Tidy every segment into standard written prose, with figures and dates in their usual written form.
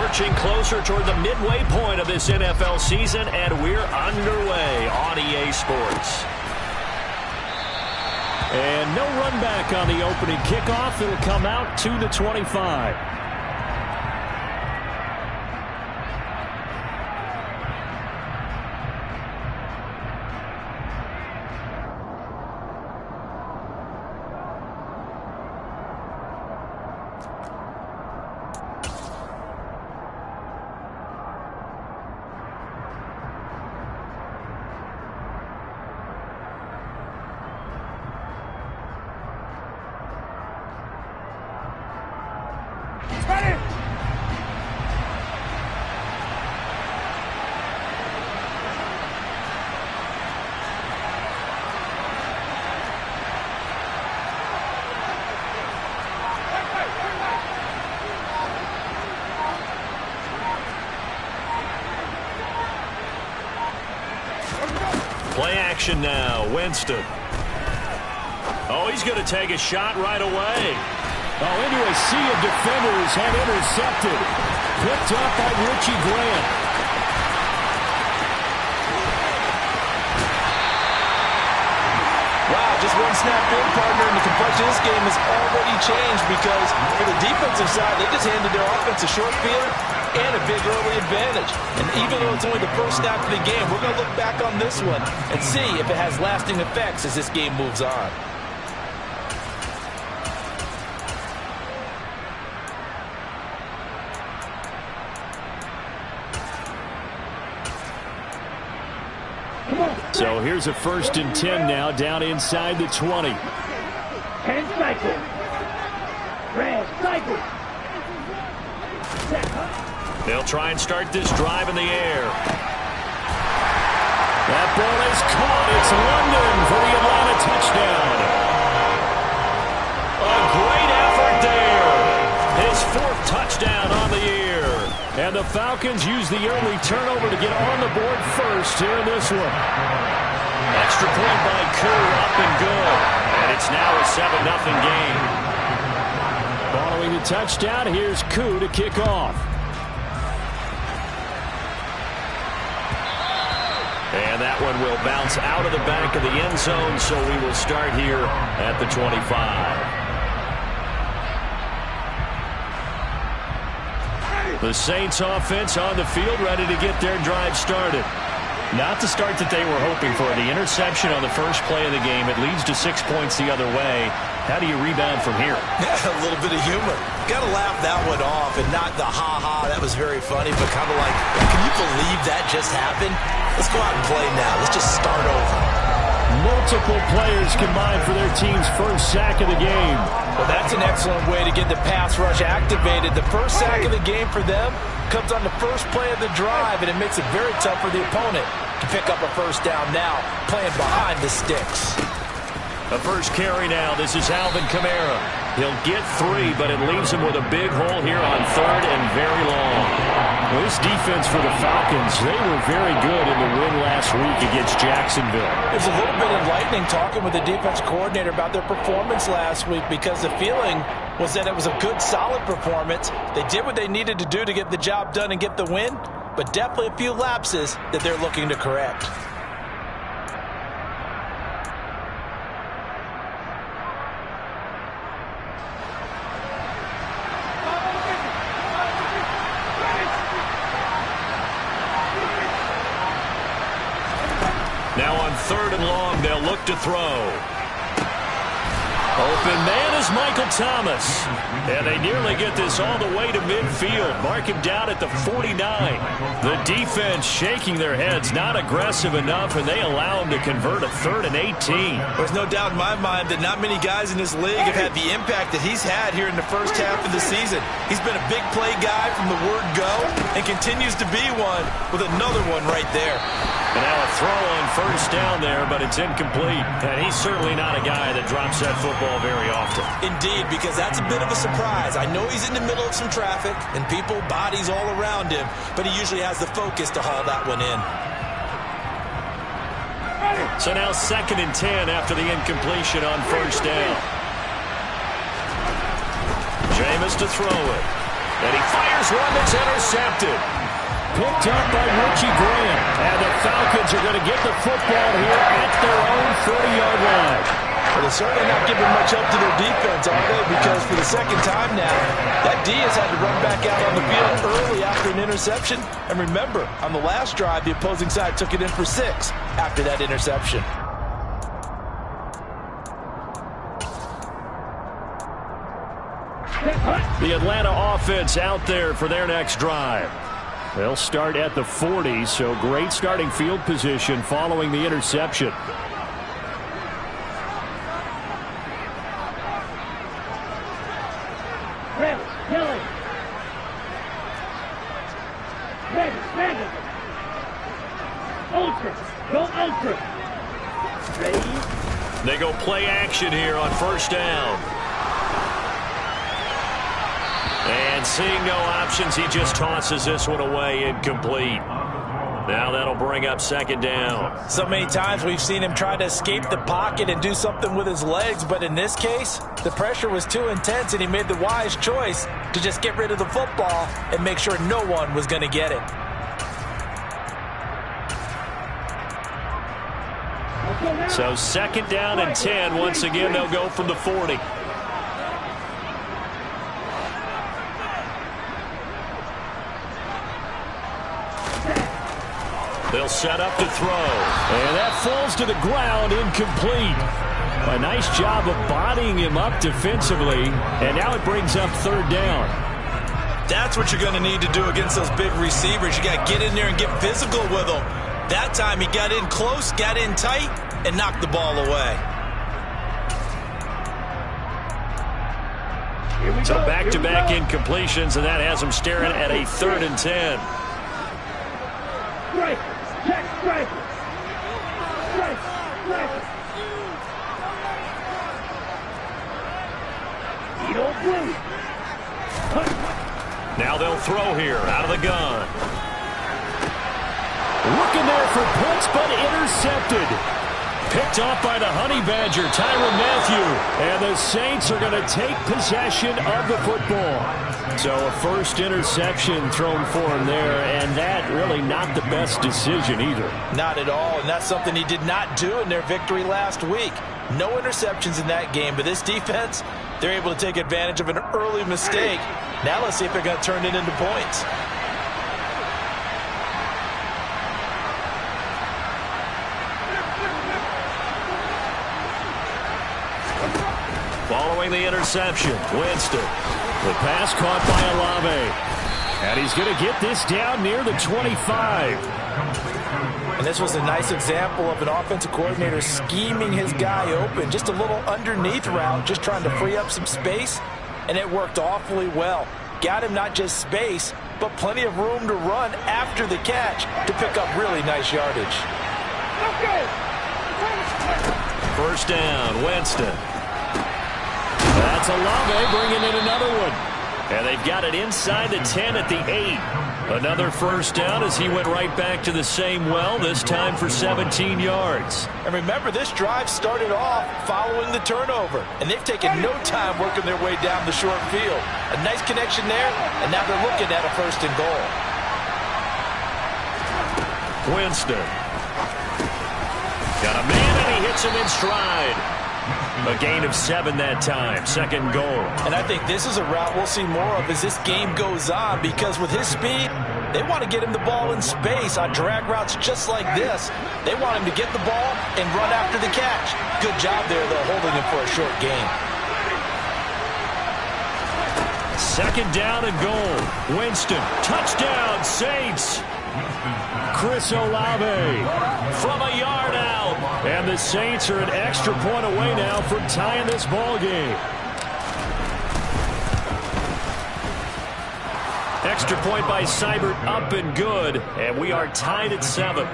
Marching closer toward the midway point of this NFL season, and we're underway on EA Sports. And no run back on the opening kickoff. It'll come out to the 25. Play action now. Winston. Oh, he's going to take a shot right away. Oh, into a sea of defenders and intercepted. Picked up by Richie Grant. Wow, just one snap in, partner, and the complexion of this game has already changed because for the defensive side, they just handed their offense a short field and a big early advantage. And even though it's only the first snap of the game, we're going to look back on this one and see if it has lasting effects as this game moves on. So here's a 1st and 10 now, down inside the 20. Hand cycle. Red cycle. They'll try and start this drive in the air. That ball is caught. It's London for the Atlanta touchdown. A great effort there. His 4th touchdown on the year. And the Falcons use the early turnover to get on the board first here in this one. Extra point by Koo, up and good. And it's now a 7-0 game. Following the touchdown, here's Koo to kick off. And that one will bounce out of the back of the end zone, so we will start here at the 25. The Saints offense on the field, ready to get their drive started. Not the start that they were hoping for. The interception on the first play of the game. It leads to 6 points the other way. How do you rebound from here? Yeah, a little bit of humor. Got to laugh that one off and not the ha-ha, that was very funny, but kind of like, can you believe that just happened? Let's go out and play now. Let's just start over. Multiple players combined for their team's first sack of the game. Well, that's an excellent way to get the pass rush activated. The first sack of the game for them comes on the first play of the drive, and it makes it very tough for the opponent to pick up a first down now, playing behind the sticks. A first carry now. This is Alvin Kamara. He'll get 3, but it leaves him with a big hole here on 3rd and very long. Well, this defense for the Falcons, they were very good in the win last week against Jacksonville. It was a little bit enlightening talking with the defense coordinator about their performance last week because the feeling was that it was a good, solid performance. They did what they needed to do to get the job done and get the win, but definitely a few lapses that they're looking to correct. Now on 3rd and long, they'll look to throw. Open man is Michael Thomas. And they nearly get this all the way to midfield. Mark him down at the 49. The defense shaking their heads, not aggressive enough, and they allow him to convert a 3rd and 18. There's no doubt in my mind that not many guys in this league have had the impact that he's had here in the first half of the season. He's been a big play guy from the word go and continues to be one with another one right there. And now a throw on 1st down there, but it's incomplete. And he's certainly not a guy that drops that football very often. Indeed, because that's a bit of a surprise. I know he's in the middle of some traffic and people, bodies all around him, but he usually has the focus to haul that one in. So now 2nd and 10 after the incompletion on 1st down. Jameis to throw it. And he fires one that's intercepted. Picked up by Richie Graham. And the Falcons are going to get the football here at their own 40-yard line. Well, they're certainly not giving much help to their defense, are they? Because for the second time now, that D has had to run back out on the field early after an interception. And remember, on the last drive, the opposing side took it in for 6 after that interception. The Atlanta offense out there for their next drive. They'll start at the 40, so great starting field position following the interception. They go play action here on first down. And seeing no options, he just tosses this one away, incomplete. Now that'll bring up second down. So many times we've seen him try to escape the pocket and do something with his legs, but in this case, the pressure was too intense and he made the wise choice to just get rid of the football and make sure no one was going to get it. So second down and 10. Once again, they'll go from the 40. They'll set up to throw. And that falls to the ground, incomplete. A nice job of bodying him up defensively. And now it brings up third down. That's what you're going to need to do against those big receivers. You got to get in there and get physical with them. That time he got in close, got in tight, and knocked the ball away. So back-to-back incompletions, and that has him staring at a 3rd and 10. Strike! Check! Strike! Strike! Strike! You don't blue! Now they'll throw here out of the gun. Looking there for points, but intercepted. Picked off by the Honey Badger, Tyrann Mathieu. And the Saints are going to take possession of the football. So a first interception thrown for him there, and that really not the best decision either. Not at all, and that's something he did not do in their victory last week. No interceptions in that game, but this defense, they're able to take advantage of an early mistake. Now let's see if they're going to turn it into points. Following the interception, Winston. The pass caught by Olave. And he's going to get this down near the 25. And this was a nice example of an offensive coordinator scheming his guy open. Just a little underneath route, just trying to free up some space. And it worked awfully well. Got him not just space, but plenty of room to run after the catch to pick up really nice yardage. First down, Winston. That's Olave bringing in another one. And they've got it inside the 10 at the 8. Another first down as he went right back to the same well, this time for 17 yards. And remember, this drive started off following the turnover. And they've taken no time working their way down the short field. A nice connection there, and now they're looking at a 1st and goal. Winston. Got a man, and he hits him in stride. A gain of 7 that time, 2nd goal. And I think this is a route we'll see more of as this game goes on, because with his speed, they want to get him the ball in space on drag routes just like this. They want him to get the ball and run after the catch. Good job there, though, holding him for a short gain. 2nd down and goal. Winston, touchdown, Saints. Chris Olave from a yard out. And the Saints are an extra point away now from tying this ball game. Extra point by Seibert, up and good. And we are tied at 7.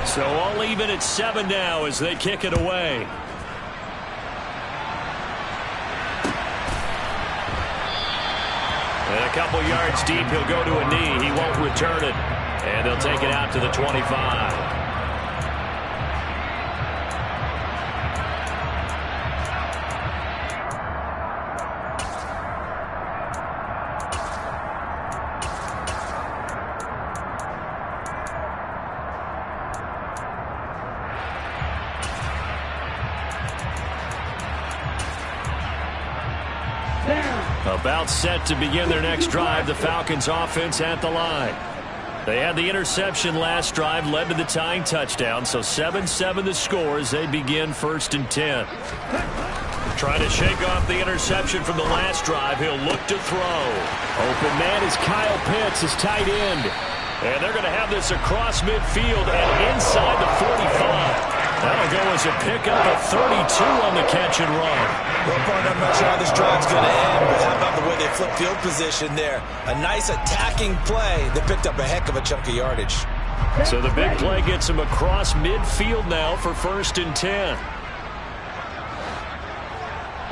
So all even at 7 now as they kick it away. And a couple yards deep, he'll go to a knee. He won't return it. And they'll take it out to the 25. About set to begin their next drive, the Falcons offense at the line. They had the interception last drive, led to the tying touchdown, so 7-7 the score as they begin 1st and 10. Trying to shake off the interception from the last drive. He'll look to throw. Open man is Kyle Pitts, his tight end. And they're going to have this across midfield and inside the 45. That'll go as a pickup of 32 on the catch and run. Well, partner, I'm not sure how this drive's going to end, but how about the way they flip field position there? A nice attacking play. They picked up a heck of a chunk of yardage. So the big play gets him across midfield now for 1st and 10.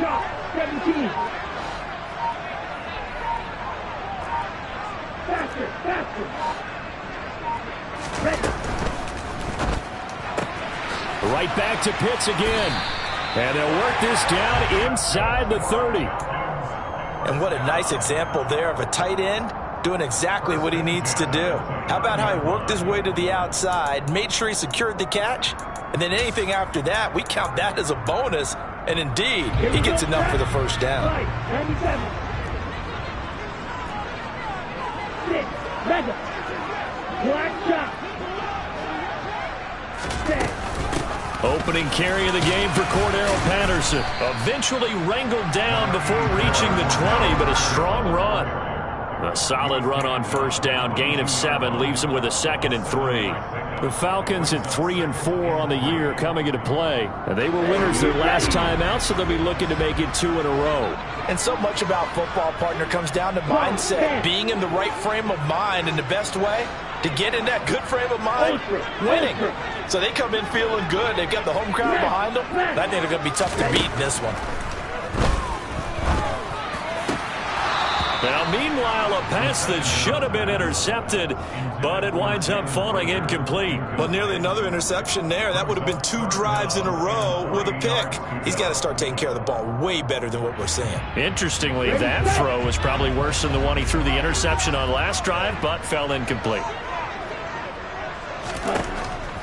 Shot, 17. Faster, faster. Ready. Right back to Pitts again. And they'll work this down inside the 30. And what a nice example there of a tight end doing exactly what he needs to do. How about how he worked his way to the outside, made sure he secured the catch, and then anything after that, we count that as a bonus. And indeed, he gets enough for the first down. 97. 6. Red. Black shot. 6. Opening carry of the game for Cordero Patterson. Eventually wrangled down before reaching the 20, but a strong run. A solid run on 1st down. Gain of 7 leaves him with a 2nd and 3. The Falcons at 3 and 4 on the year coming into play. And they were winners their last time out, so they'll be looking to make it 2 in a row. And so much about football, partner, comes down to mindset. Being in the right frame of mind, and the best way to get in that good frame of mind, winning. So they come in feeling good. They've got the home crowd behind them. I think they're going to be tough to beat in this one. Now, meanwhile, a pass that should have been intercepted, but it winds up falling incomplete. Well, nearly another interception there. That would have been 2 drives in a row with a pick. He's got to start taking care of the ball way better than what we're seeing. Interestingly, that throw was probably worse than the one he threw the interception on last drive, but fell incomplete.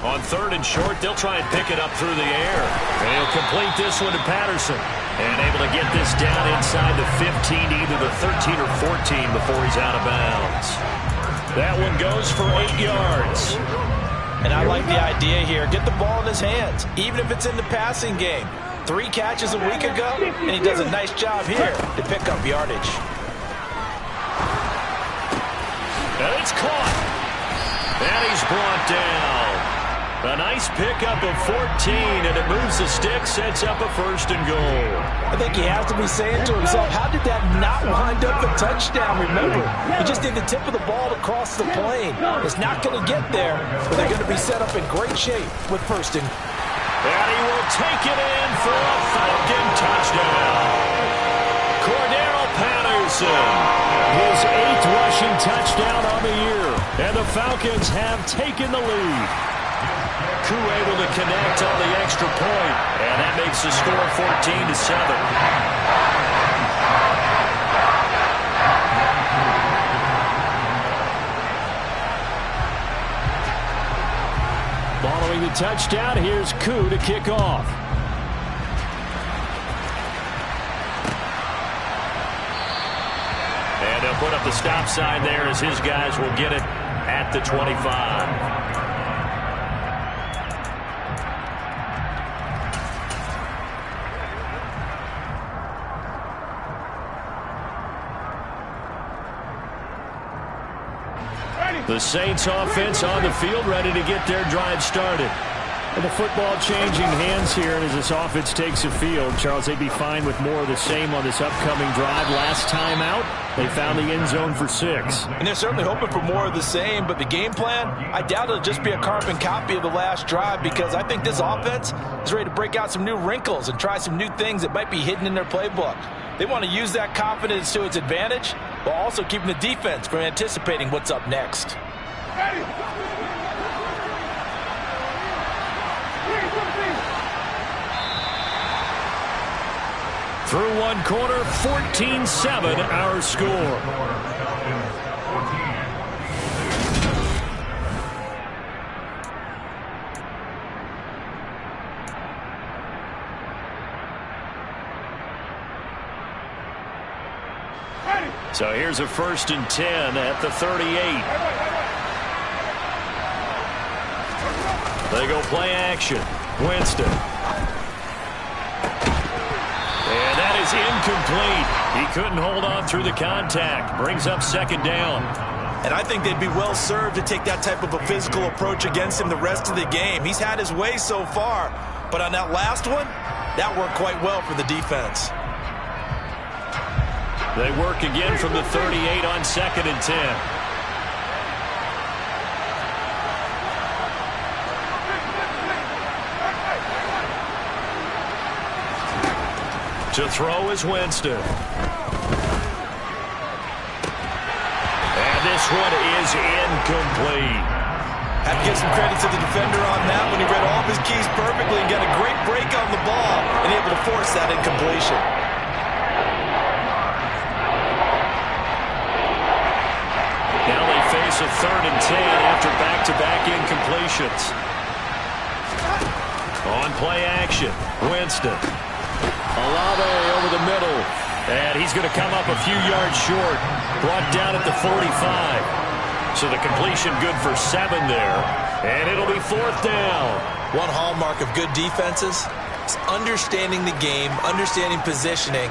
On 3rd and short, they'll try and pick it up through the air. And he'll complete this one to Patterson. And able to get this down inside the 15, either the 13 or 14 before he's out of bounds. That one goes for 8 yards. And I like the idea here. Get the ball in his hands, even if it's in the passing game. 3 catches a week ago, and he does a nice job here to pick up yardage. And it's caught. And he's brought down. A nice pickup of 14, and it moves the stick, sets up a 1st and goal. I think he has to be saying to himself, how did that not wind up a touchdown? Remember, he just did the tip of the ball across the plane. It's not going to get there, but they're going to be set up in great shape with 1st and... And he will take it in for a Falcon touchdown. Cordero Patterson. His 8th rushing touchdown on the year. And the Falcons have taken the lead. Koo able to connect on the extra point, and that makes the score 14-7. Following the touchdown, here's Koo to kick off. And they'll put up the stop sign there as his guys will get it at the 25. The Saints offense on the field, ready to get their drive started. And the football changing hands here as this offense takes a field. Charles, they'd be fine with more of the same on this upcoming drive. Last time out, they found the end zone for 6. And they're certainly hoping for more of the same, but the game plan, I doubt it'll just be a carbon copy of the last drive, because I think this offense is ready to break out some new wrinkles and try some new things that might be hidden in their playbook. They want to use that confidence to its advantage, while also keeping the defense from anticipating what's up next. Through one quarter, 14-7 our score. So here's a 1st and 10 at the 38. They go play action. Winston. And that is incomplete. He couldn't hold on through the contact. Brings up 2nd down. And I think they'd be well served to take that type of a physical approach against him the rest of the game. He's had his way so far, but on that last one, that worked quite well for the defense. They work again from the 38 on 2nd and 10. To throw is Winston. And this one is incomplete. Have to give some credit to the defender on that when he read all of his keys perfectly and got a great break on the ball and able to force that incompletion. Now they face a 3rd and 10 after back-to-back incompletions. On play action, Winston. Olave over the middle. And he's going to come up a few yards short. Brought down at the 45. So the completion good for 7 there. And it'll be 4th down. One hallmark of good defenses is understanding the game, understanding positioning,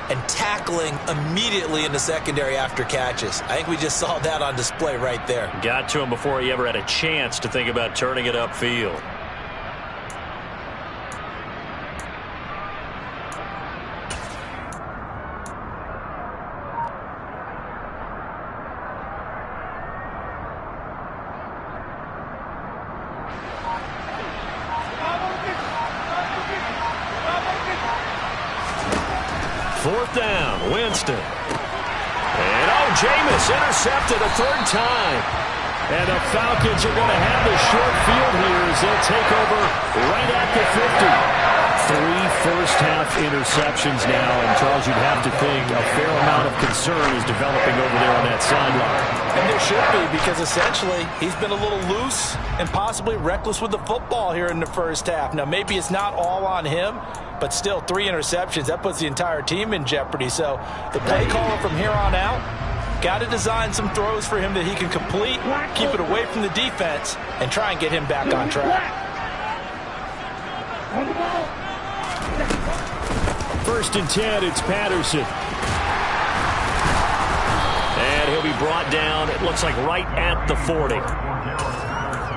and tackling immediately in the secondary after catches. I think we just saw that on display right there. Got to him before he ever had a chance to think about turning it upfield. Down, Winston. And Jameis intercepted a 3rd time. And the Falcons are going to have the short field here as they'll take over right at the 50. 3 first-half interceptions now, and Charles, you'd have to think a fair amount of concern is developing over there on that sideline. And there should be, because essentially he's been a little loose and possibly reckless with the football here in the first half. Now, maybe it's not all on him, but still 3 interceptions. That puts the entire team in jeopardy. So the play caller from here on out got to design some throws for him that he can complete, keep it away from the defense, and try and get him back on track. 1st and 10, it's Patterson. And he'll be brought down, it looks like right at the 40.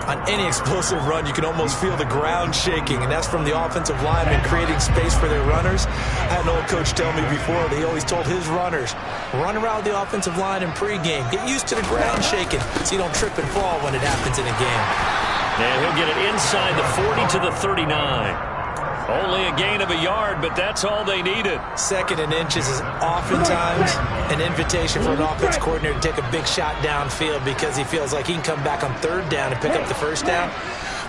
On any explosive run, you can almost feel the ground shaking, and that's from the offensive linemen creating space for their runners. I had an old coach tell me before, they always told his runners, run around the offensive line in pregame. Get used to the ground shaking so you don't trip and fall when it happens in a game. And he'll get it inside the 40 to the 39. Only a gain of a yard, but that's all they needed. 2nd and inches is oftentimes an invitation for an offense coordinator to take a big shot downfield because he feels like he can come back on 3rd down and pick up the 1st down.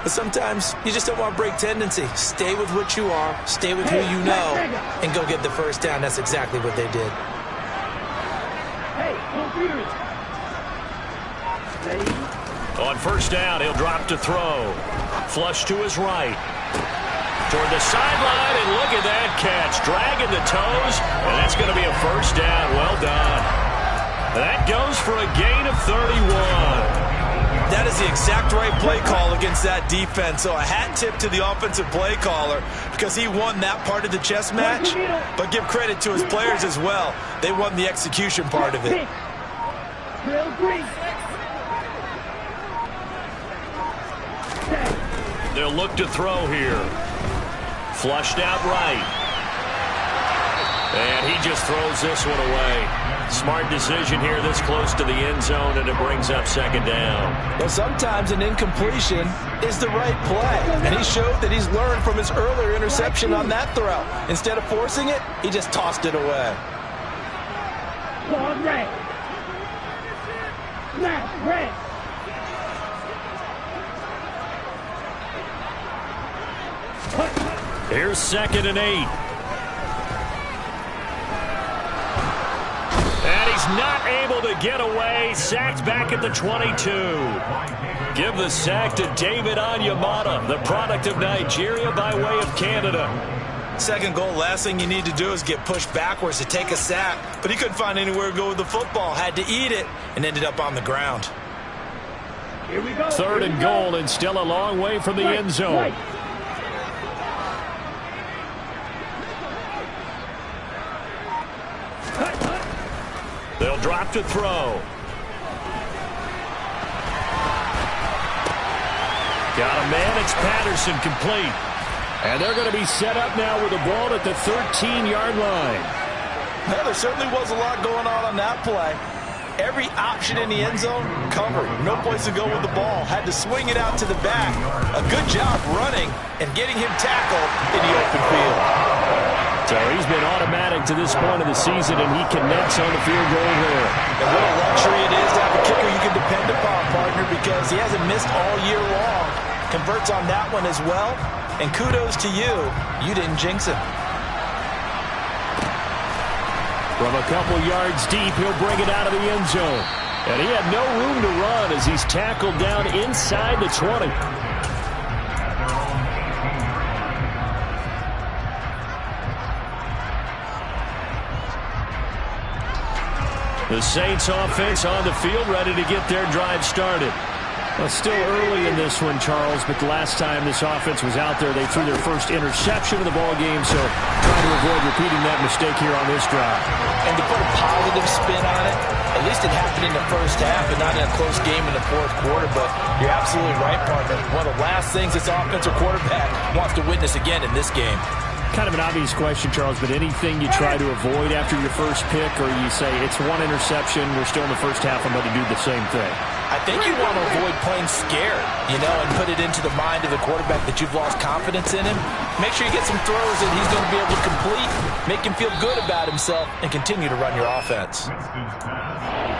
But sometimes you just don't want to break tendency. Stay with what you are, stay with who you know, and go get the 1st down. That's exactly what they did. On 1st down, he'll drop to throw. Flush to his right. Toward the sideline, and look at that catch. Dragging the toes, and that's going to be a 1st down. Well done. That goes for a gain of 31. That is the exact right play call against that defense. So a hat tip to the offensive play caller because he won that part of the chess match. But give credit to his players as well. They won the execution part of it. They'll look to throw here. Flushed out right. And he just throws this one away. Smart decision here this close to the end zone, and it brings up second down. Well, sometimes an incompletion is the right play. And he showed that he's learned from his earlier interception on that throw. Instead of forcing it, he just tossed it away. Long red. Smash red. Here's 2nd and 8. And he's not able to get away. Sacked back at the 22. Give the sack to David Onyemata, the product of Nigeria by way of Canada. Second goal, last thing you need to do is get pushed backwards to take a sack. But he couldn't find anywhere to go with the football. Had to eat it and ended up on the ground. Here we go. 3rd and goal, and still a long way from the end zone. They'll drop to throw. Got a man. It's Patterson, complete. And they're going to be set up now with the ball at the 13-yard line. Well, there certainly was a lot going on that play. Every option in the end zone covered. No place to go with the ball. Had to swing it out to the back. A good job running and getting him tackled in the open field. So he's been automatic to this point of the season, and he connects on the field goal there. And what a luxury it is to have a kicker you can depend upon, partner, because he hasn't missed all year long. Converts on that one as well. And kudos to you. You didn't jinx him. From a couple yards deep, he'll bring it out of the end zone. And he had no room to run as he's tackled down inside the 20. The Saints offense on the field, ready to get their drive started. Well, still early in this one, Charles, but the last time this offense was out there, they threw their first interception of the ball game, so trying to avoid repeating that mistake here on this drive. And to put a positive spin on it, at least it happened in the first half and not in a close game in the fourth quarter, but you're absolutely right, partner. One of the last things this offensive quarterback wants to witness again in this game. Kind of an obvious question, Charles, but anything you try to avoid after your first pick, or you say it's one interception, we're still in the first half, I'm going to do the same thing? I think you want to avoid playing scared, and put it into the mind of the quarterback that you've lost confidence in him. Make sure you get some throws that he's going to be able to complete, make him feel good about himself, and continue to run your offense.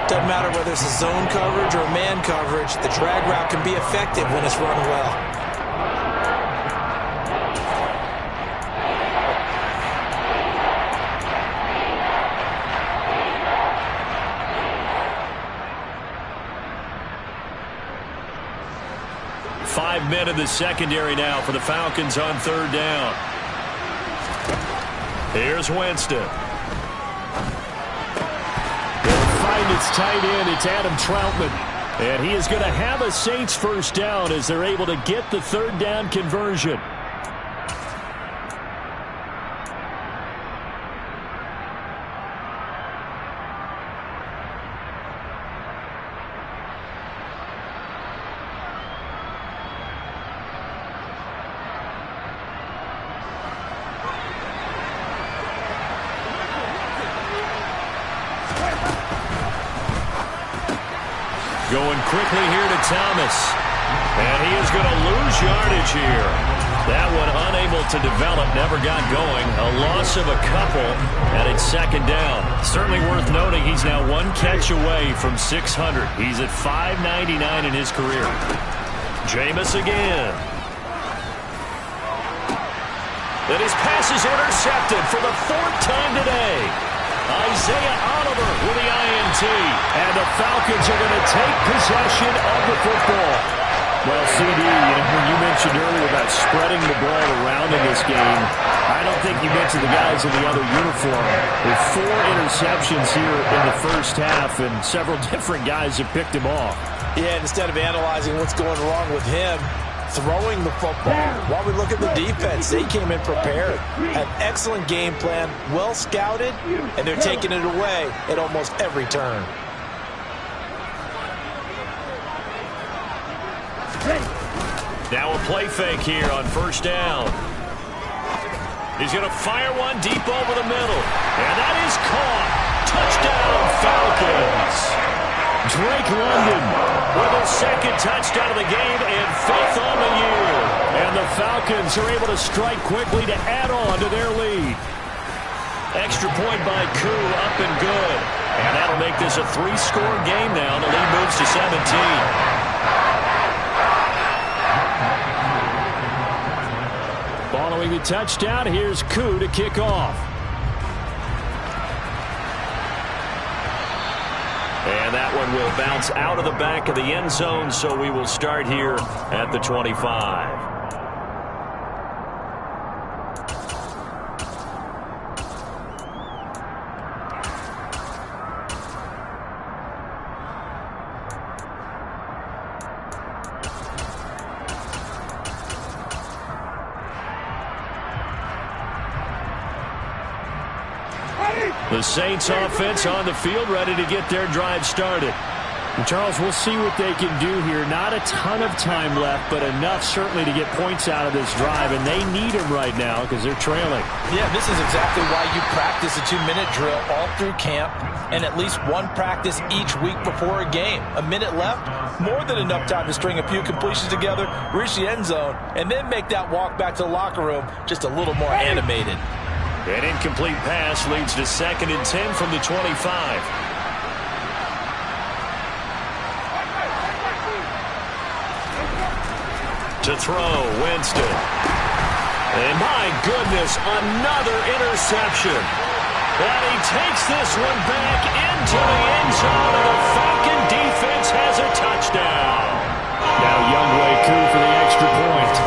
Doesn't matter whether it's a zone coverage or a man coverage, the drag route can be effective when it's run well. Five men in the secondary now for the Falcons on 3rd down. Here's Winston. They'll find its tight end. It's Adam Troutman. And he is going to have a Saints first down as they're able to get the 3rd down conversion. Going quickly here to Thomas. And he is going to lose yardage here. That one unable to develop, never got going. A loss of a couple, and it's 2nd down. Certainly worth noting he's now one catch away from 600. He's at 599 in his career. Jameis again. And his pass is intercepted for the 4th time today. Isaiah Oliver with the INT. And the Falcons are going to take possession of the football. Well, CD, when you mentioned earlier about spreading the ball around in this game, I don't think you mentioned the guys in the other uniform. With 4 interceptions here in the first half, and several different guys have picked him off. Yeah, instead of analyzing what's going wrong with him, throwing the football. While we look at the defense, they came in prepared. An excellent game plan, well scouted, and they're taking it away at almost every turn. Now a play fake here on first down. He's going to fire one deep over the middle. And that is caught. Touchdown, Falcons. Drake London with his second touchdown of the game and 5th on the year. And the Falcons are able to strike quickly to add on to their lead. Extra point by Koo, up and good. And that'll make this a 3-score game now. The lead moves to 17. Following the touchdown, here's Koo to kick off. And that one will bounce out of the back of the end zone, so we will start here at the 25. The Saints offense on the field, ready to get their drive started. And Charles, we'll see what they can do here. Not a ton of time left, but enough certainly to get points out of this drive, and they need them right now because they're trailing. Yeah, this is exactly why you practice a 2-minute drill all through camp and at least one practice each week before a game. A minute left, more than enough time to string a few completions together, reach the end zone, and then make that walk back to the locker room just a little more animated. An incomplete pass leads to 2nd and 10 from the 25. To throw, Winston. And my goodness, another interception. And he takes this one back into the end zone, and the Falcon defense has a touchdown. Now Younghoe Koo for the extra point.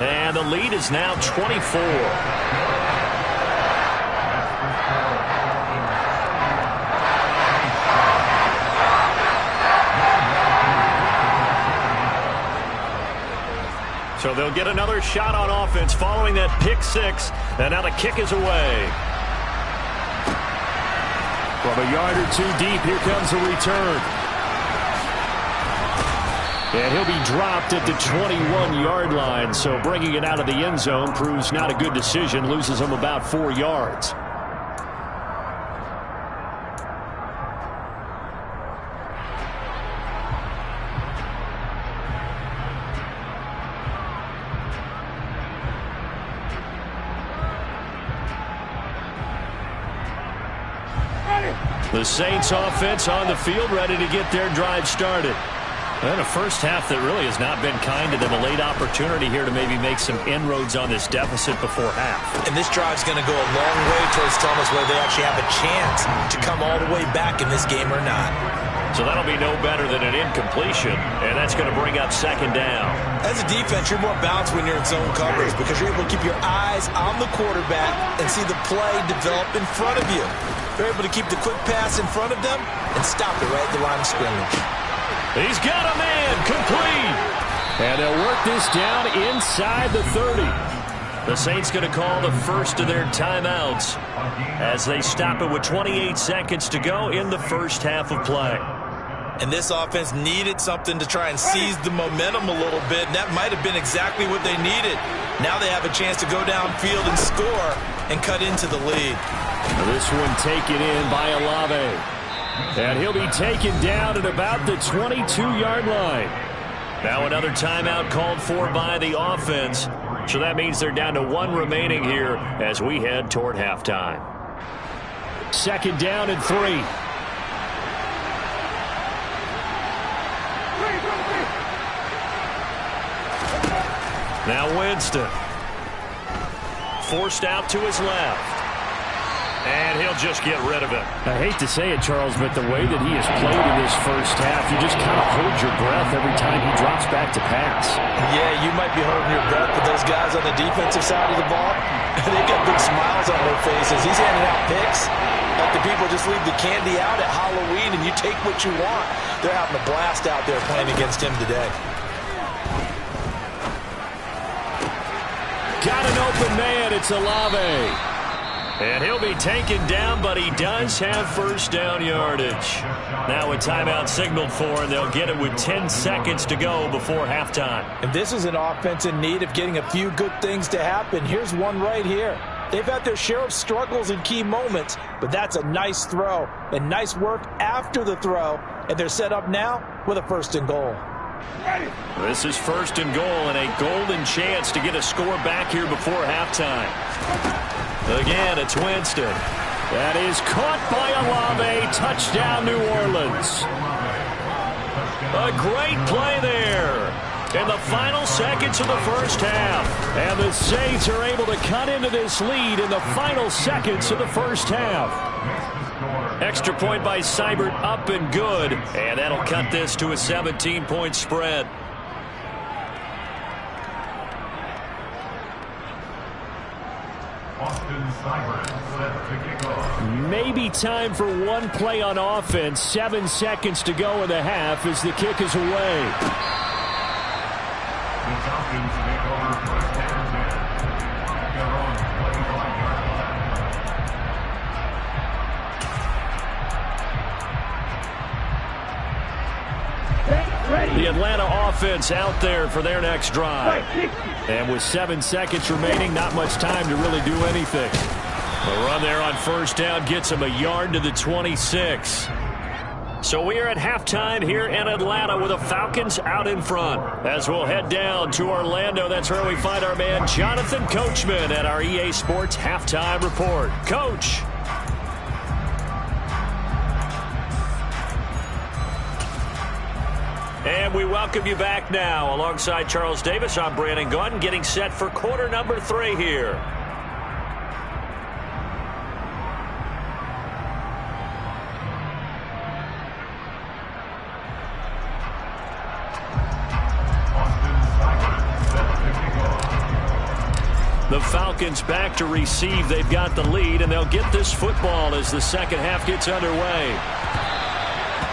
And the lead is now 24. So they'll get another shot on offense following that pick 6. And now the kick is away. From a yard or 2 deep, here comes a return. And he'll be dropped at the 21-yard line, so bringing it out of the end zone proves not a good decision, loses him about 4 yards. The Saints offense on the field, ready to get their drive started. And a first half that really has not been kind to them. A late opportunity here to maybe make some inroads on this deficit before half. And this drive's going to go a long way towards telling us whether they actually have a chance to come all the way back in this game or not. So that'll be no better than an incompletion, and that's going to bring up 2nd down. As a defense, you're more balanced when you're in zone coverage because you're able to keep your eyes on the quarterback and see the play develop in front of you. You're able to keep the quick pass in front of them and stop it right at the line of scrimmage. He's got a man, complete. And they'll work this down inside the 30. The Saints going to call the first of their timeouts as they stop it with 28 seconds to go in the first half of play. And this offense needed something to try and seize the momentum a little bit, and that might have been exactly what they needed. Now they have a chance to go downfield and score and cut into the lead. This one taken in by Olave. And he'll be taken down at about the 22-yard line. Now another timeout called for by the offense. So that means they're down to 1 remaining here as we head toward halftime. 2nd down and 3. Now Winston. Forced out to his left. And he'll just get rid of it. I hate to say it, Charles, but the way that he has played in this first half, you just kind of hold your breath every time he drops back to pass. Yeah, you might be holding your breath, but those guys on the defensive side of the ball, they've got big smiles on their faces. He's handing out picks like the people just leave the candy out at Halloween and you take what you want. They're having a blast out there playing against him today. Got an open man. It's Olave. And he'll be taken down, but he does have first down yardage. Now a timeout signaled for, and they'll get it with 10 seconds to go before halftime. And this is an offense in need of getting a few good things to happen. Here's one right here. They've had their share of struggles in key moments, but that's a nice throw and nice work after the throw. And they're set up now with a first and goal. This is first and goal and a golden chance to get a score back here before halftime. Again, it's Winston. That is caught by Olave. Touchdown, New Orleans. A great play there in the final seconds of the first half. And the Saints are able to cut into this lead in the final seconds of the first half. Extra point by Seibert, up and good. And that'll cut this to a 17-point spread. Maybe time for one play on offense. 7 seconds to go in the half as the kick is away. The Falcons take over first and 10. Their own 25-yard line. The Atlanta offense out there for their next drive. And with 7 seconds remaining, not much time to really do anything. The run there on first down gets him a yard to the 26. So we are at halftime here in Atlanta with the Falcons out in front. As we'll head down to Orlando, that's where we find our man Jonathan Coachman at our EA Sports Halftime Report. Coach. And we welcome you back now. Alongside Charles Davis, I'm Brandon Gaudin, getting set for quarter number 3 here. The Falcons back to receive. They've got the lead, and they'll get this football as the second half gets underway.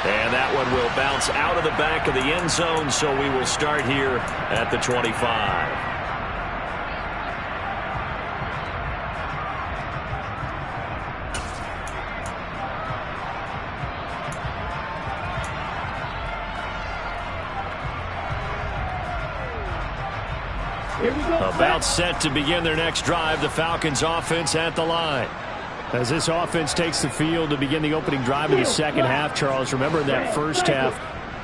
And that one will bounce out of the back of the end zone, so we will start here at the 25. About set to begin their next drive, the Falcons offense at the line. As this offense takes the field to begin the opening drive of the second half, Charles, remember in that first half,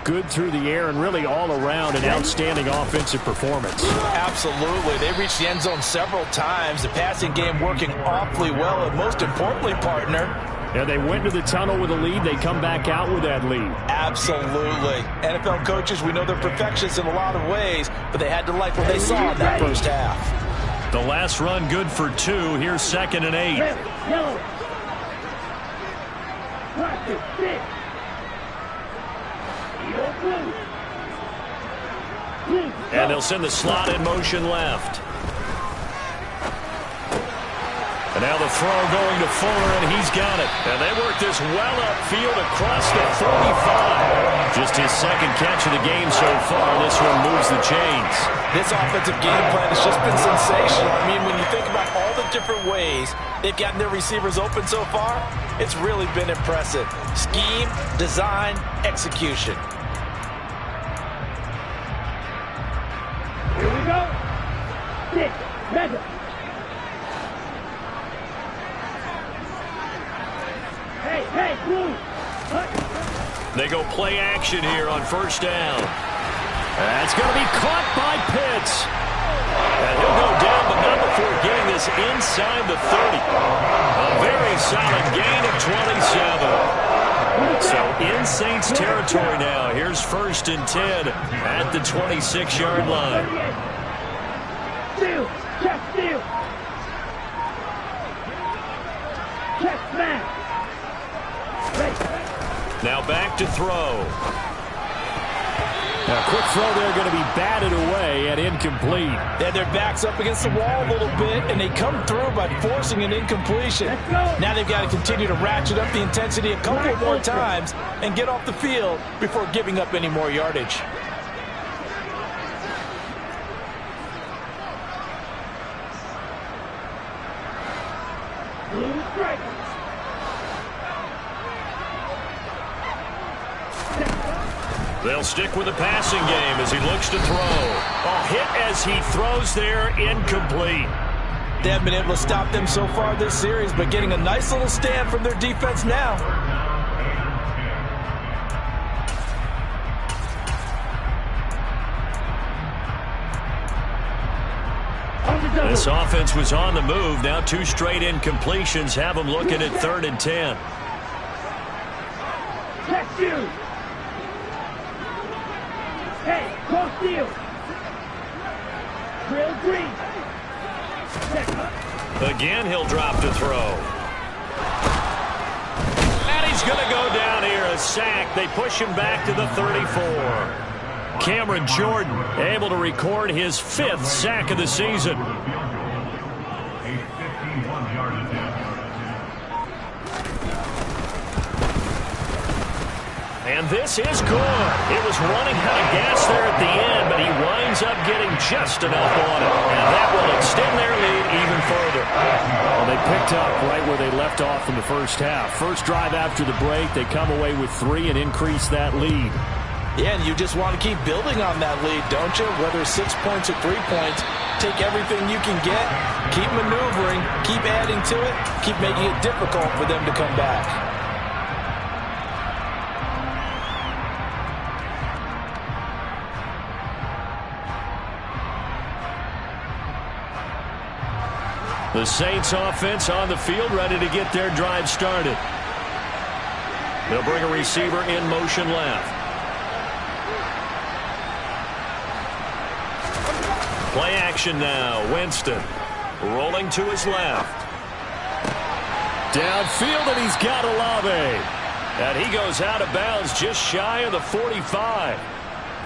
good through the air and really all around an outstanding offensive performance. Absolutely. They reached the end zone several times. The passing game working awfully well, and most importantly, partner, yeah, they went to the tunnel with a lead. They come back out with that lead. Absolutely. NFL coaches, we know they're perfectionists in a lot of ways, but they had to like what they saw in that first half. The last run good for 2. Here's 2nd and 8. And they'll send the slot in motion left. And now the throw going to Fuller, and he's got it. And they work this well upfield across the 45. Just his second catch of the game so far. This one moves the chains. This offensive game plan has just been sensational. I mean, when you think about all the different ways they've gotten their receivers open so far, it's really been impressive. Scheme, design, execution. Here we go. 6, 7. Hey, blue. They go play action here on first down. That's going to be caught by Pitts. And he'll go down, but not before getting this inside the 30. A very solid gain of 27. So in Saints territory now. Here's 1st and 10 at the 26-yard line. Steal. Check steal. Check smash. Now back to throw. Now quick throw there going to be batted away and incomplete. They had their backs up against the wall a little bit, and they come through by forcing an incompletion. Now they've got to continue to ratchet up the intensity a couple more times and get off the field before giving up any more yardage. Blue. They'll stick with the passing game as he looks to throw. A hit as he throws there, incomplete. They haven't been able to stop them so far this series, but getting a nice little stand from their defense now. This offense was on the move. Now 2 straight incompletions have them looking at 3rd and 10. Check you. Hey, cross field. Drill green. Check. Again, he'll drop to throw. And he's going to go down here. A sack. They push him back to the 34. Cameron Jordan able to record his 5th sack of the season. And this is good. It was running out of gas there at the end, but he winds up getting just enough on it. And that will extend their lead even further. Well, they picked up right where they left off in the first half. First drive after the break, they come away with 3 and increase that lead. Yeah, and you just want to keep building on that lead, don't you? Whether it's 6 points or 3 points, take everything you can get, keep maneuvering, keep adding to it, keep making it difficult for them to come back. The Saints offense on the field, ready to get their drive started. They'll bring a receiver in motion left. Play action now. Winston rolling to his left. Downfield, and he's got Olave. And he goes out of bounds just shy of the 45.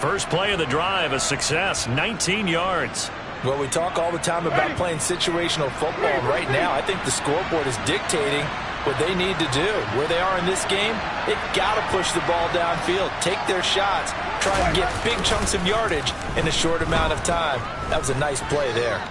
First play of the drive, a success, 19 yards. Well, we talk all the time about playing situational football. Right now, I think the scoreboard is dictating what they need to do. Where they are in this game, they've got to push the ball downfield, take their shots, try and get big chunks of yardage in a short amount of time. That was a nice play there.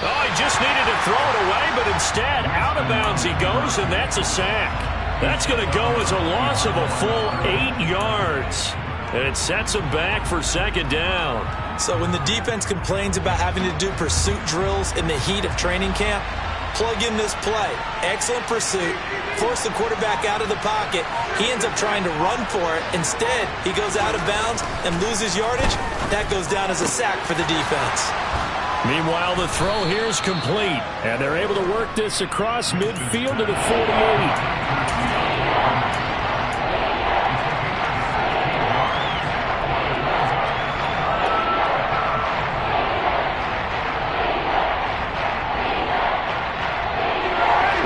Oh, he just needed to throw it away, but instead, out of bounds he goes, and that's a sack. That's going to go as a loss of a full 8 yards. And it sets him back for 2nd down. So when the defense complains about having to do pursuit drills in the heat of training camp, plug in this play. Excellent pursuit. Force the quarterback out of the pocket. He ends up trying to run for it. Instead, he goes out of bounds and loses yardage. That goes down as a sack for the defense. Meanwhile, the throw here is complete, and they're able to work this across midfield to the 48.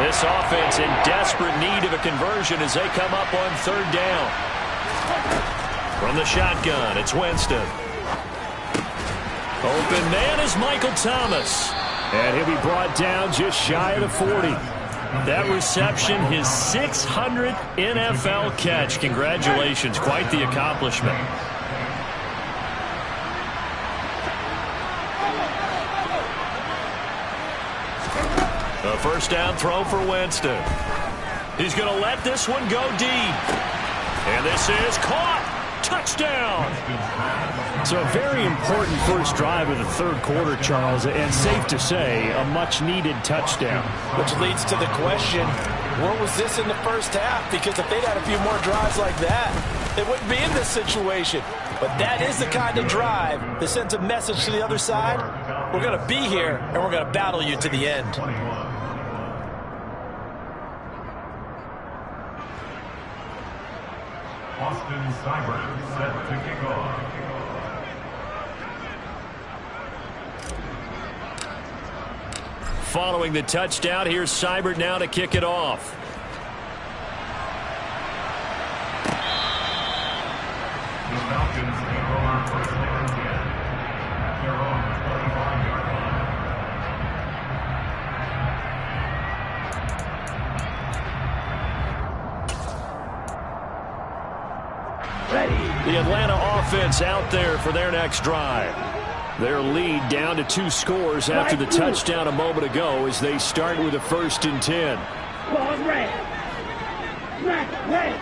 This offense in desperate need of a conversion as they come up on 3rd down. From the shotgun, it's Winston. Open man is Michael Thomas. And he'll be brought down just shy of the 40. That reception, his 600th NFL catch. Congratulations, quite the accomplishment. A 1st down throw for Winston. He's going to let this one go deep. And this is caught. Touchdown. So a very important first drive of the 3rd quarter, Charles, and safe to say, a much-needed touchdown. Which leads to the question, where was this in the first half? Because if they'd had a few more drives like that, they wouldn't be in this situation. But that is the kind of drive that sends a message to the other side. We're going to be here, and we're going to battle you to the end. Austin Seibert set to kick off. Following the touchdown, here's Seibert now to kick it off. The Falcons take over 1st and 10 at their own 35-yard line. Ready. The Atlanta offense out there for their next drive. Their lead down to 2 scores after the touchdown a moment ago as they start with a 1st and 10. Ball red. Smack red.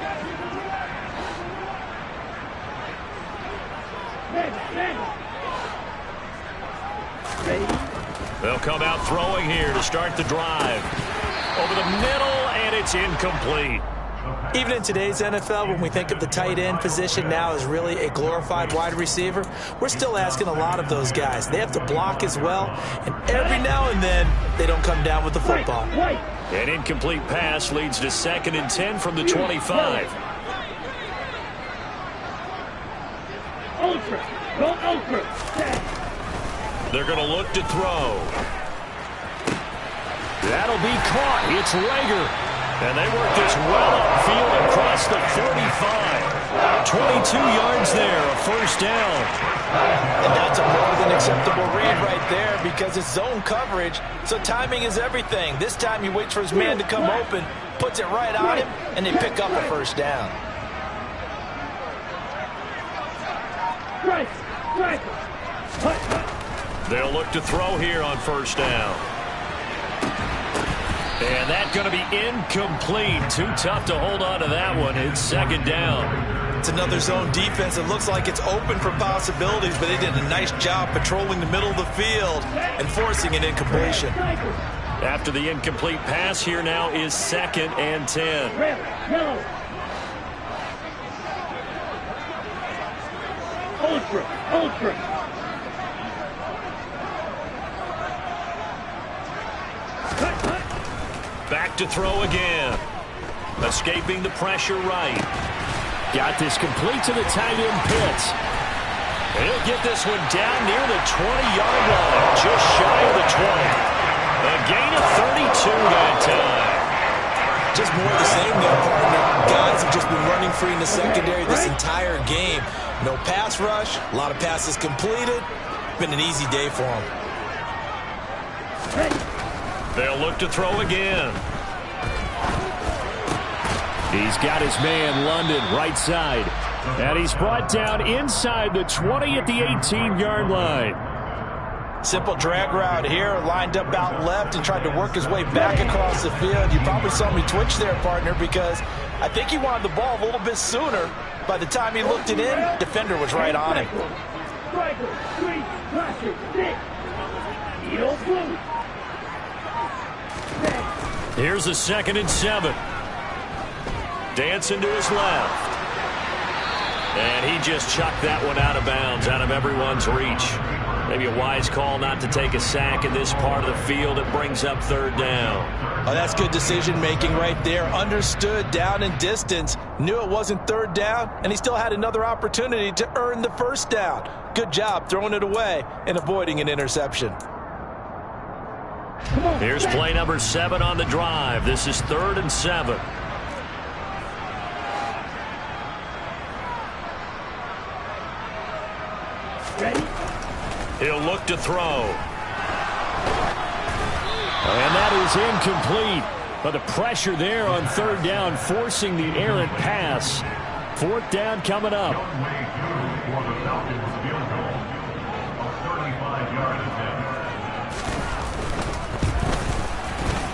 They'll come out throwing here to start the drive. Over the middle, and it's incomplete. Even in today's NFL, when we think of the tight end position now as really a glorified wide receiver, we're still asking a lot of those guys. They have to block as well, and every now and then, they don't come down with the football. An incomplete pass leads to 2nd and 10 from the 25. Ultra. Go ultra. They're going to look to throw. That'll be caught. It's Rager. And they work this well upfield across the 45. 22 yards there, a first down. And that's a more than acceptable read right there because it's zone coverage, so timing is everything. This time he waits for his man to come open, puts it right on him, and they pick up a first down. They'll look to throw here on first down. And that's going to be incomplete. Too tough to hold on to that one. It's 2nd down. It's another zone defense. It looks like it's open for possibilities, but they did a nice job patrolling the middle of the field and forcing an incompletion. After the incomplete pass, here now is 2nd and 10. Ultra. Back to throw again. Escaping the pressure right. Got this complete to the tight end Pitts. And he'll get this one down near the 20-yard line. Just shy of the 20. A gain of 32 that time. Just more of the same there, partner. Guys have just been running free in the secondary this entire game. No pass rush. A lot of passes completed. Been an easy day for them. They'll look to throw again. He's got his man, London, right side. And he's brought down inside the 20 at the 18-yard line. Simple drag route here, lined up out left and tried to work his way back across the field. You probably saw me twitch there, partner, because I think he wanted the ball a little bit sooner. By the time he looked it in, defender was right on him. Here's a 2nd and 7. Dancing to his left. And he just chucked that one out of bounds, out of everyone's reach. Maybe a wise call not to take a sack in this part of the field. It brings up 3rd down. Oh, that's good decision-making right there. Understood down and distance. Knew it wasn't 3rd down, and he still had another opportunity to earn the 1st down. Good job throwing it away and avoiding an interception. Here's play number 7 on the drive. This is 3rd and 7. Ready? He'll look to throw. And that is incomplete. But the pressure there on 3rd down, forcing the errant pass. 4th down coming up.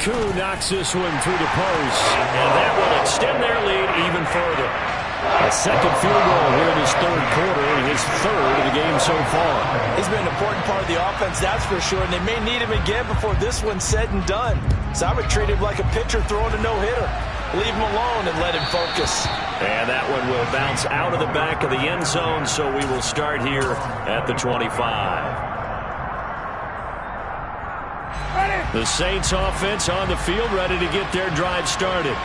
Koo knocks this one through the post. And that will extend their lead even further. A 2nd field goal here in his 3rd quarter, and his 3rd of the game so far. He's been an important part of the offense, that's for sure, and they may need him again before this one's said and done. So I would treat him like a pitcher throwing a no-hitter. Leave him alone and let him focus. And that one will bounce out of the back of the end zone, so we will start here at the 25. The Saints offense on the field, ready to get their drive started.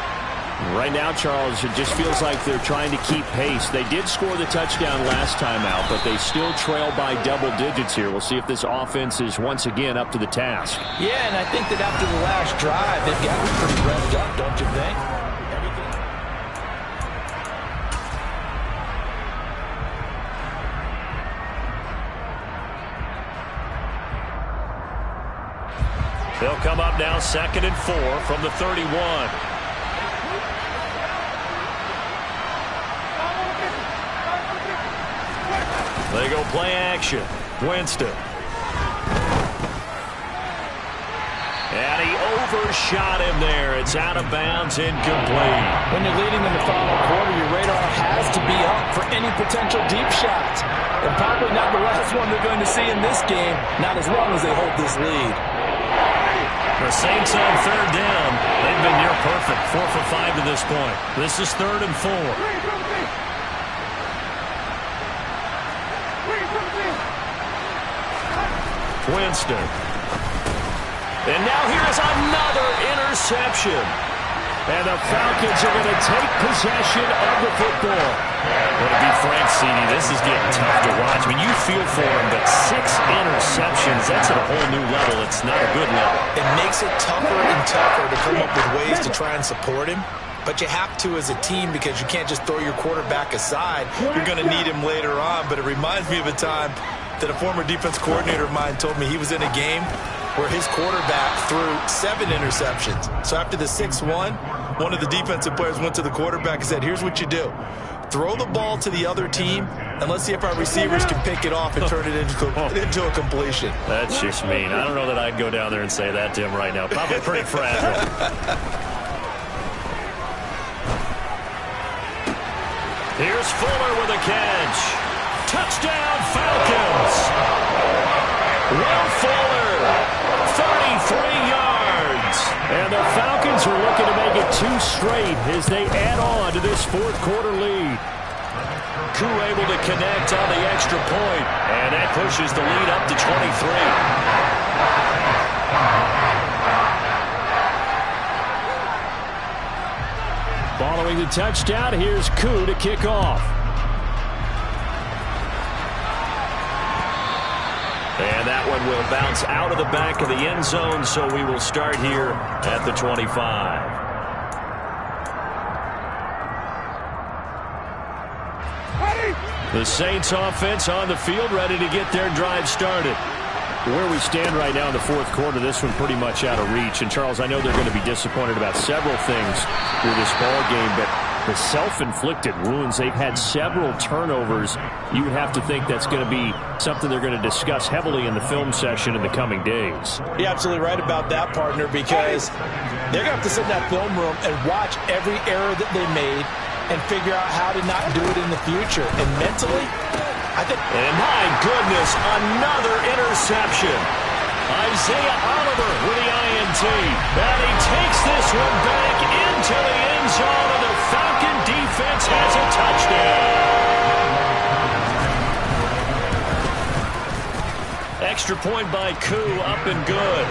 Right now, Charles, it just feels like they're trying to keep pace. They did score the touchdown last time out, but they still trail by double digits here. We'll see if this offense is once again up to the task. Yeah, and I think that after the last drive, they've got pretty revved up, don't you think? They'll come up now 2nd and 4 from the 31. They go play action. Winston. And he first shot in there. It's out of bounds, incomplete. When you're leading in the final quarter, your radar has to be up for any potential deep shots. And probably not the last one they're going to see in this game, not as long as they hold this lead. The Saints on third down. They've been near perfect, 4 for 5 to this point. This is 3rd and 4. Winston. And now here's another interception. And the Falcons are going to take possession of the football. Well, to be frank, CD, this is getting tough to watch. I mean, you feel for him, but 6 interceptions, that's at a whole new level. It's not a good level. It makes it tougher and tougher to come up with ways to try and support him. But you have to as a team because you can't just throw your quarterback aside. You're going to need him later on. But it reminds me of a time that a former defense coordinator of mine told me he was in a game where his quarterback threw 7 interceptions. So after the 6-1, one of the defensive players went to the quarterback and said, here's what you do. Throw the ball to the other team, and let's see if our receivers can pick it off and turn it into a completion. That's just mean. I don't know that I'd go down there and say that to him right now. Probably pretty fragile. Here's Fuller with a catch. Touchdown, Falcons. Will Fuller, 33 yards. And the Falcons are looking to make it 2 straight as they add on to this 4th quarter lead. Koo able to connect on the extra point, and that pushes the lead up to 23. Following the touchdown, here's Koo to kick off. And that one will bounce out of the back of the end zone, so we will start here at the 25. The Saints offense on the field, ready to get their drive started. Where we stand right now in the 4th quarter, this one pretty much out of reach. And, Charles, I know they're going to be disappointed about several things with this ball game, but the self-inflicted wounds, they've had several turnovers. You would have to think that's going to be something they're going to discuss heavily in the film session in the coming days. You're absolutely right about that, partner, because they're going to have to sit in that film room and watch every error that they made and figure out how to not do it in the future. And mentally, I think... And my goodness, another interception. Isaiah Oliver with the INT. And he takes this one back into the end zone, and the Falcon defense has a touchdown. Extra point by Koo, up and good.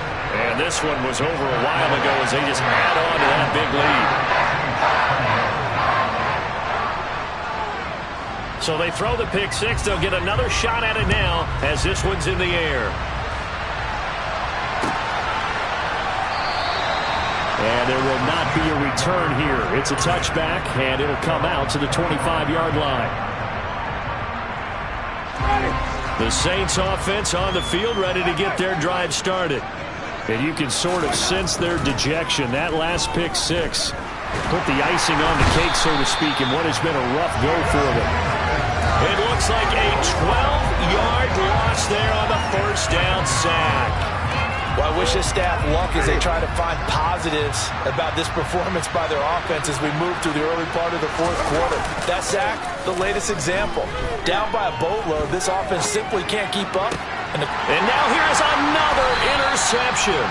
And this one was over a while ago as they just add on to that big lead. So they throw the pick 6. They'll get another shot at it now as this one's in the air. And there will not be a return here. It's a touchback, and it'll come out to the 25-yard line. The Saints offense on the field, ready to get their drive started. And you can sort of sense their dejection. That last pick 6 put the icing on the cake, so to speak, in what has been a rough go for them. It looks like a 12-yard loss there on the first down sack. Well, I wish this staff luck as they try to find positives about this performance by their offense as we move through the early part of the 4th quarter. That sack, the latest example. Down by a boatload, this offense simply can't keep up. And now here's another interception.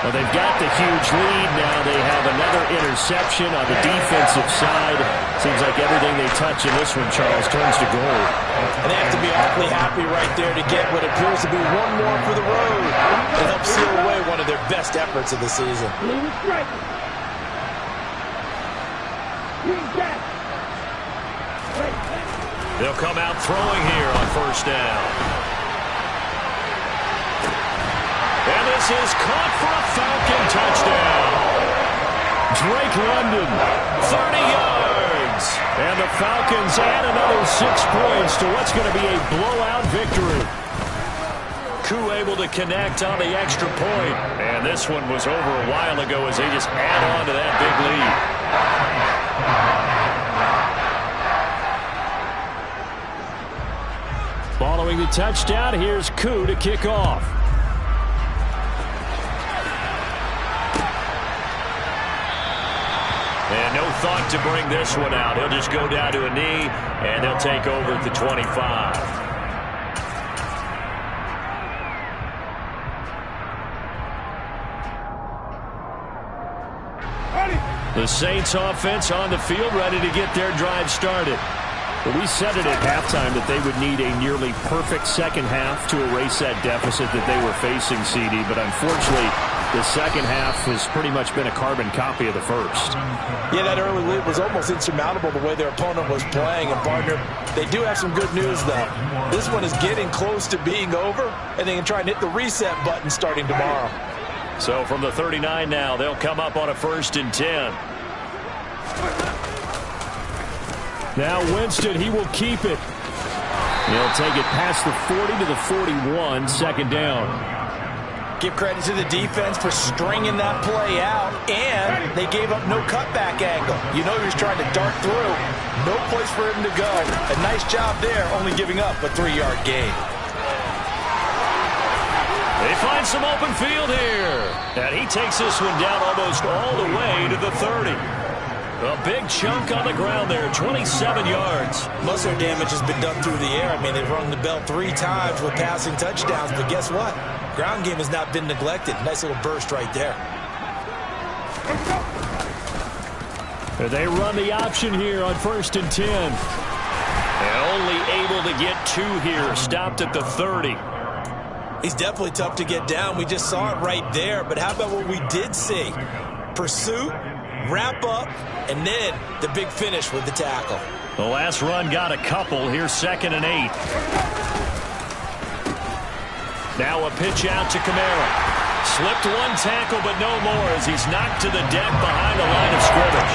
Well, they've got the huge lead. Now they have another interception on the defensive side. Seems like everything they touch in this one, Charles, turns to gold. And they have to be awfully happy right there to get what appears to be one more for the road to help seal away one of their best efforts of the season. They'll come out throwing here on first down. And this is caught for a Falcon touchdown. Drake London, 30 yards. And the Falcons add another 6 points to what's going to be a blowout victory. Koo able to connect on the extra point. And this one was over a while ago as they just add on to that big lead. Following the touchdown, here's Koo to kick off. And no thought to bring this one out. He'll just go down to a knee, and they'll take over at the 25. The Saints offense on the field, ready to get their drive started. Well, we said it at halftime that they would need a nearly perfect second half to erase that deficit that they were facing, CD. But unfortunately, the second half has pretty much been a carbon copy of the first. Yeah, that early lead was almost insurmountable the way their opponent was playing. And, partner, they do have some good news, though. This one is getting close to being over, and they can try and hit the reset button starting tomorrow. So from the 39 now, they'll come up on a 1st and 10. Now Winston, he will keep it. He'll take it past the 40 to the 41, second down. Give credit to the defense for stringing that play out, and they gave up no cutback angle. You know he was trying to dart through. No place for him to go. A nice job there, only giving up a 3-yard gain. They find some open field here. And he takes this one down almost all the way to the 30. A big chunk on the ground there, 27 yards. Most of their damage has been done through the air. I mean, they've rung the bell 3 times with passing touchdowns, but guess what? Ground game has not been neglected. Nice little burst right there. They run the option here on 1st and 10. And only able to get 2 here, stopped at the 30. He's definitely tough to get down. We just saw it right there, but how about what we did see? Pursuit, wrap up, and then the big finish with the tackle. The last run got a couple. Here's 2nd and 8. Now a pitch out to Kamara. Slipped 1 tackle, but no more as he's knocked to the deck behind the line of scrimmage.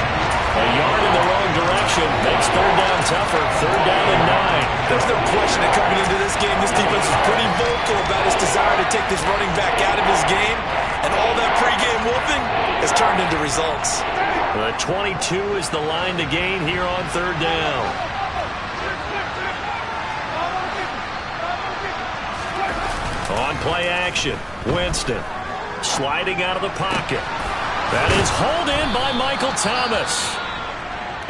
A yard in the wrong direction makes 3rd down tougher. 3rd down and 9. There's no question that coming into this game, this defense is pretty vocal about his desire to take this running back out of his game. And all that pregame whooping has turned into results. The 22 is the line to gain here on 3rd down. On play action, Winston sliding out of the pocket. That is hauled in by Michael Thomas.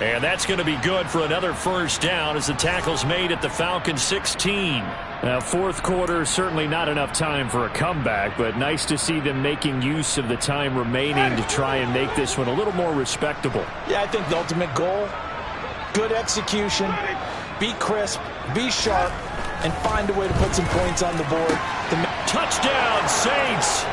And that's going to be good for another 1st down as the tackle's made at the Falcons 16. Now, 4th quarter, certainly not enough time for a comeback, but nice to see them making use of the time remaining to try and make this one a little more respectable. Yeah, I think the ultimate goal, good execution, be crisp, be sharp, and find a way to put some points on the board. Touchdown, Saints!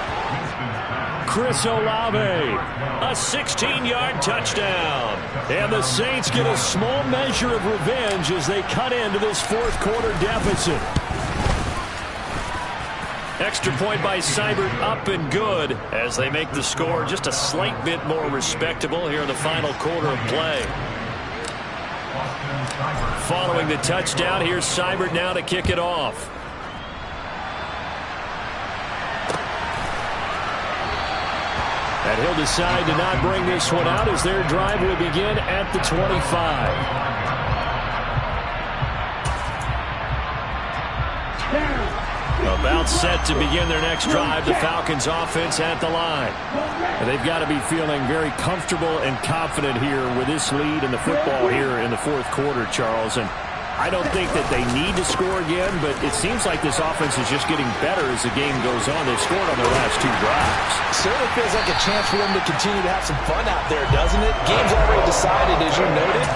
Chris Olave, a 16-yard touchdown. And the Saints get a small measure of revenge as they cut into this 4th quarter deficit. Extra point by Seibert, up and good as they make the score just a slight bit more respectable here in the final quarter of play. Following the touchdown, here's Seibert now to kick it off. And he'll decide to not bring this one out as their drive will begin at the 25. About set to begin their next drive, the Falcons offense at the line. And they've got to be feeling very comfortable and confident here with this lead in the football here in the 4th quarter, Charles. And I don't think that they need to score again, but it seems like this offense is just getting better as the game goes on. They've scored on their last 2 drives. Certainly feels like a chance for them to continue to have some fun out there, doesn't it? Game's already decided, as you noted.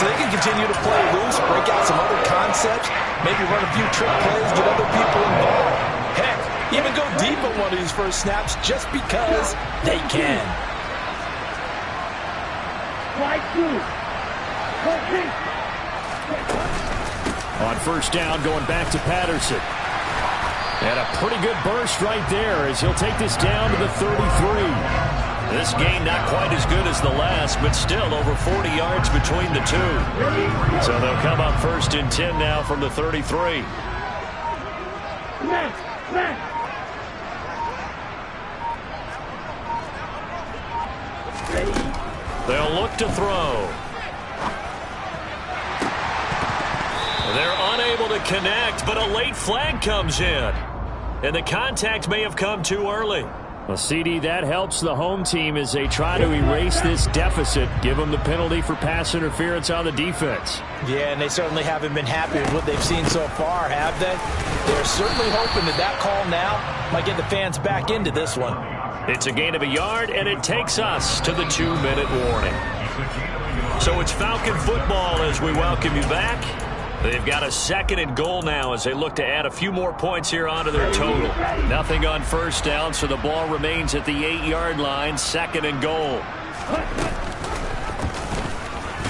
So they can continue to play loose, break out some other concepts, maybe run a few trick plays, get other people involved. Heck, even go deep on one of these first snaps just because they can. On 1st down, going back to Patterson. And a pretty good burst right there as he'll take this down to the 33. This game not quite as good as the last, but still over 40 yards between the 2. So they'll come up 1st and 10 now from the 33. They'll look to throw. They're unable to connect, but a late flag comes in. And the contact may have come too early. Well, CD, that helps the home team as they try to erase this deficit. Give them the penalty for pass interference on the defense. Yeah, and they certainly haven't been happy with what they've seen so far, have they? They're certainly hoping that call now might get the fans back into this one. It's a gain of a yard, and it takes us to the 2-minute warning. So it's Falcon football as we welcome you back. They've got a 2nd and goal now as they look to add a few more points here onto their total. Nothing on first down, so the ball remains at the 8-yard line, 2nd and goal.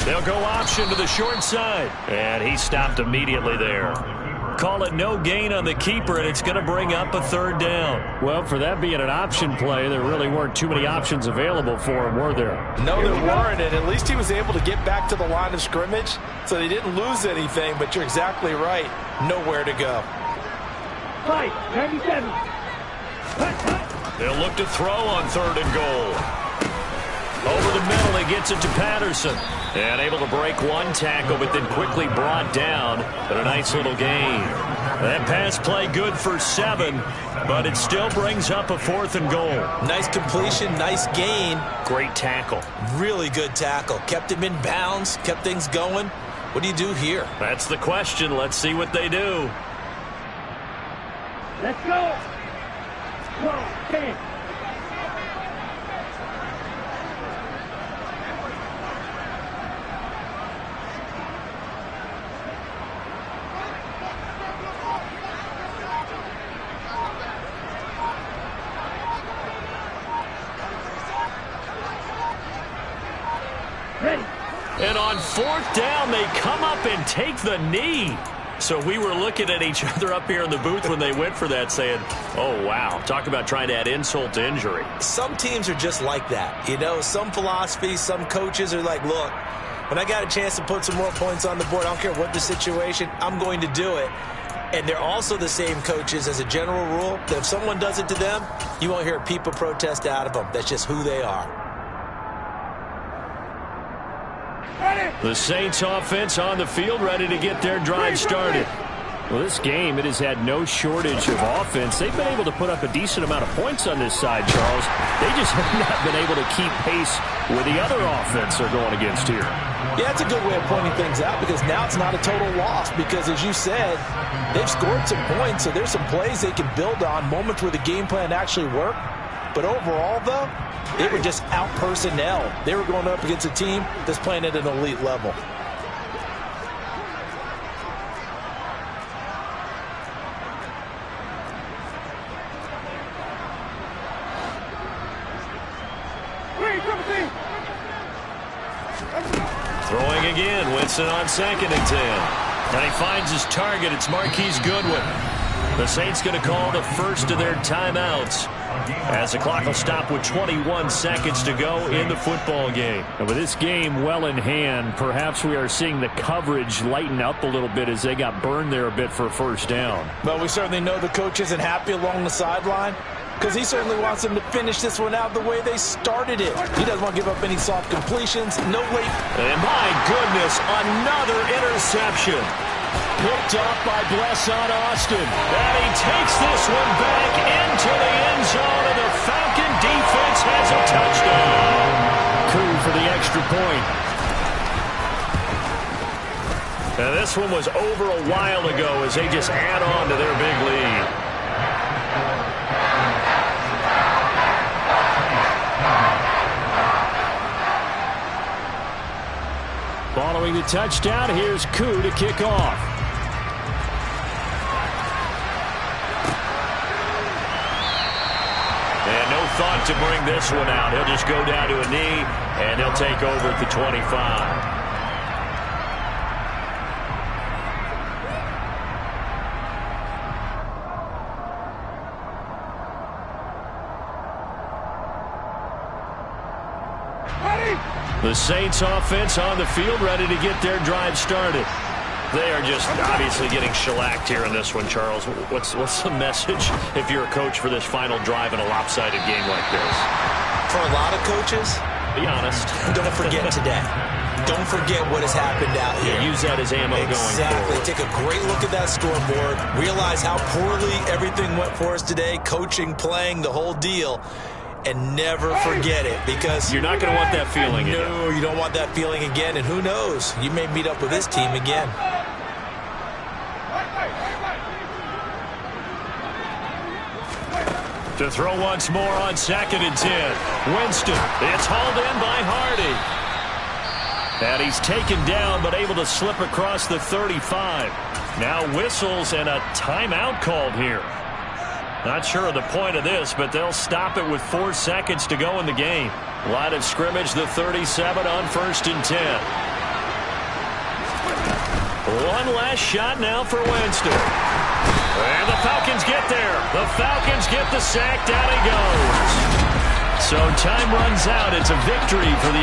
They'll go option to the short side, and he stopped immediately there. Call it no gain on the keeper, and it's going to bring up a 3rd down. Well, for that being an option play, there really weren't too many options available for him, were there? No, there weren't, and at least he was able to get back to the line of scrimmage, so they didn't lose anything, but you're exactly right. Nowhere to go. 97. They'll look to throw on 3rd and goal. Over the middle, he gets it to Patterson. And able to break one tackle, but then quickly brought down. But a nice little gain. That pass play good for 7, but it still brings up a 4th and goal. Nice completion, nice gain. Great tackle. Really good tackle. Kept him in bounds, kept things going. What do you do here? That's the question. Let's see what they do. Let's go. 10. And on 4th down, they come up and take the knee. So we were looking at each other up here in the booth when they went for that saying, oh, wow, talk about trying to add insult to injury. Some teams are just like that. You know, some philosophies, some coaches are like, look, when I got a chance to put some more points on the board, I don't care what the situation, I'm going to do it. And they're also the same coaches as a general rule that if someone does it to them, you won't hear a peep of protest out of them. That's just who they are. The Saints offense on the field ready to get their drive started. Well, this game, it has had no shortage of offense. They've been able to put up a decent amount of points on this side, Charles. They just have not been able to keep pace with the other offense they're going against here. Yeah, it's a good way of pointing things out because now it's not a total loss because, as you said, they've scored some points, so there's some plays they can build on, moments where the game plan actually worked. But overall, though, they were just out personnel. They were going up against a team that's playing at an elite level. Throwing again, Winston on 2nd and 10. And he finds his target. It's Marquise Goodwin. The Saints going to call the first of their timeouts as the clock will stop with 21 seconds to go in the football game. And with this game well in hand, perhaps we are seeing the coverage lighten up a little bit as they got burned there a bit for a 1st down. Well, we certainly know the coach isn't happy along the sideline because he certainly wants them to finish this one out the way they started it. He doesn't want to give up any soft completions. No way. And my goodness, another interception. Picked off by Blesson Austin. And he takes this one back into the end zone, and the Falcon defense has a touchdown. Coup for the extra point. Now this one was over a while ago as they just add on to their big lead. Following the touchdown, here's Koo to kick off. And no thought to bring this one out. He'll just go down to a knee, and he'll take over at the 25. The Saints offense on the field ready to get their drive started. They are just obviously getting shellacked here in this one, Charles. What's the message if you're a coach for this final drive in a lopsided game like this? For a lot of coaches, Be honest. Don't forget today. Don't forget what has happened out here. Yeah, use that as ammo going Exactly. forward. Take a great look at that scoreboard. Realize how poorly everything went for us today. Coaching, playing, the whole deal. And never forget it, because you're not going to want that feeling again. No, you don't want that feeling again. And who knows? You may meet up with this team again. To throw once more on 2nd and 10. Winston. It's hauled in by Hardy. And he's taken down, but able to slip across the 35. Now whistles and a timeout called here. Not sure of the point of this, but they'll stop it with 4 seconds to go in the game. Line of scrimmage, the 37 on 1st and 10. One last shot now for Winston. And the Falcons get there. The Falcons get the sack. Down he goes. So time runs out. It's a victory for the